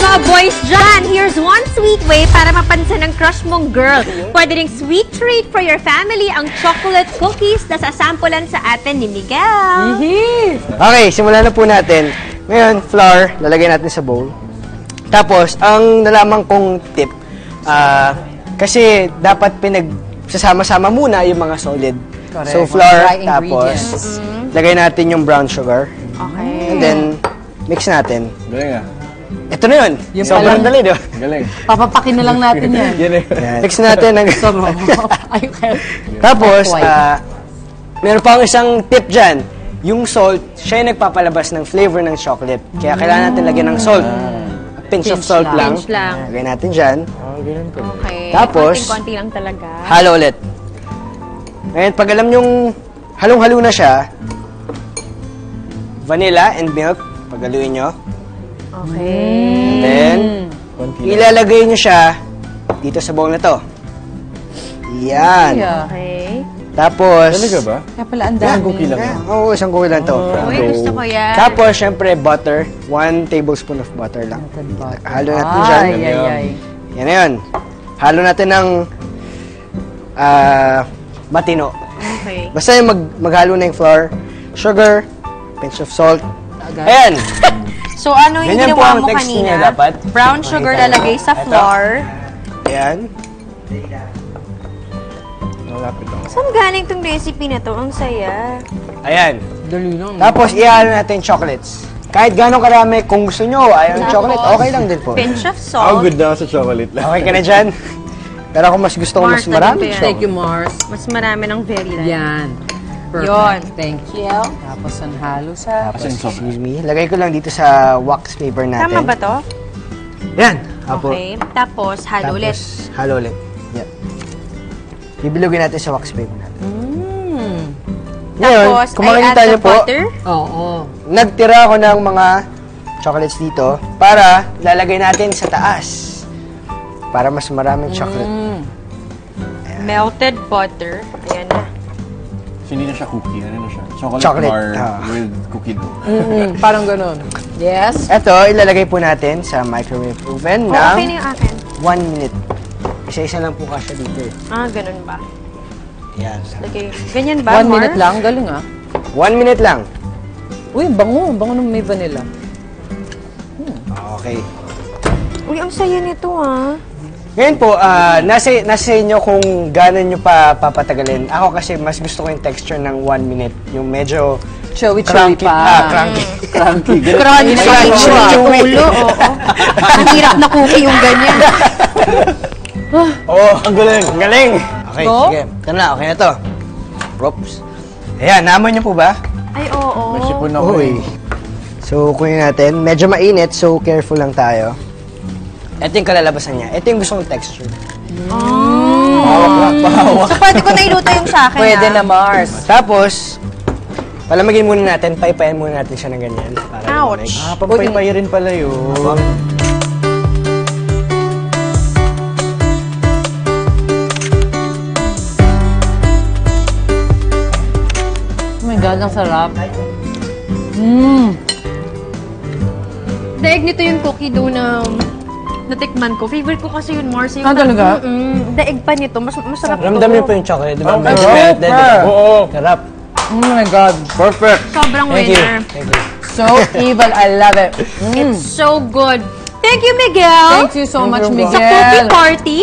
mga boys dyan, here's one sweet way para mapansin ang crush mong girl. Pwede ring sweet treat for your family ang chocolate cookies na sasampulan sa atin ni Miguel. Okay, simulan na po natin. Ngayon, flour, lalagay natin sa bowl. Tapos, ang nalaman kong tip, kasi dapat pinagsasama-sama muna yung mga solid. Correct. So, flour, Dry tapos, ingredients. lagay natin yung brown sugar. Okay. And then, mix natin. Galing ah. Ito na yun. Yung Sobrang palang- dali, di ba? Galing. Papapakin na lang natin yan. Yan eh. Yan. Mix natin. Ayun. Tapos, White. meron pa akong isang tip dyan. Yung salt, siya yung nagpapalabas ng flavor ng chocolate. Kaya kailangan natin lagyan ng salt. A pinch of salt lang. Pinch lang. Lagay natin dyan. Okay. Tapos, konting-konti lang talaga. Halo ulit. Ngayon, pag alam nyong halong-halo na siya, vanilla and milk, paghaluin nyo. Okay. Then, ilalagay nyo siya dito sa bowl na to. Yan. Yeah. Okay. Tapos, Talaga ba? Kaya pala ang dami. Cookie lang. Oo, isang cookie lang to. Uy, gusto ko yan. Tapos, syempre, butter. 1 tablespoon of butter lang. Halo natin dyan. Ay, ay, ay. Yan na yun. Halo natin ng matino. Okay. Basta yung maghalo na yung flour, sugar, pinch of salt. Ayan. So, ano yung Ganyan po ginawa ang mo text niya kanina? dapat. Brown sugar Makita. lalagay sa Ito. flour. Ayan. Malapit ako. Saan galing tong recipe na to? Ang saya. Ayan. Dali lang. Tapos, ihalo natin chocolates. Kahit gano'ng karami, kung gusto nyo, ayaw ng chocolate, okay lang din po. Pinch of Ako salt. good na ako sa chocolate lang. Okay ka na dyan? Pero ako mas gusto ko mas Mars, marami. nandito yan. Thank you, Mars. Mas marami ng very light. Yan. Perfect. Yun. Thank you. Tapos ang halo sa... Asan yung sobra? Excuse me. Lagay ko lang dito sa wax paper natin. Tama ba to? Yan. Apo. Okay. Tapos, halo ulit. Tapos, halo ulit. Yan. Bibilugin natin sa wax paper natin. Ngayon, Tapos, kung I makikita add niyo the po, butter. Oo. nagtira ako ng mga chocolates dito para lalagay natin sa taas. Para mas maraming chocolate. Melted butter. Ayan na. So, hindi na siya cookie. Ano na siya? Chocolate, bar ah. with cookie dough. Parang ganun. Yes. Ito, ilalagay po natin sa microwave oven Oh, okay na ng yung akin. 1 minute. Isa-isa lang po kasya dito eh. Ah, ganun ba? Yan. Lagay. Ganyan ba, 1 minute Mars? lang. Galing ah. 1 minute lang. Uy, bango. Bango ng may vanilla. Okay. Uy, ang saya nito ah. Ngayon po, nasa inyo kung gano'n nyo pa papatagalin. Ako kasi mas gusto ko yung texture ng 1 minute. Yung medyo Chewy-chewy crunchy. pa. Crunchy. Crunchy. Crunchy. Crunchy. Ulo, oo. Ang hirap na cookie yung ganyan. Oh, ang galing. Ang galing. Okay, Go? sige. Ito na, okay na to. Props. Ayan, naamoy nyo po ba? Ay, oo. May sipon ako Uy. eh. So, kunin natin. Medyo mainit, so careful lang tayo. Ito yung kalalabasan niya. Ito yung gusto kong texture. So, pwede ko na iluto yung sa akin, Pwede ah. na, Mars. Tapos, palamagin muna natin. Paypayan muna natin siya ng ganyan. Para Ouch. lumamig. Pampaypay rin pala yun. Oh my God, ang sarap. Daig nito yung cookie dough na natikman ko. Favorite ko kasi yun, Mars. Yung Ah, talaga? Daig pa nito. Masarap Ramdam niyo to. po yung chocolate. Di ba? Oh, Medyo sarap. melted, di ba? Oo. Sarap. Oh my God. Perfect. Sobrang Thank you. winner. Thank you. So evil. I love it. It's so good. Thank you, Miguel. Thank you so much, Sa Miguel. cookie party.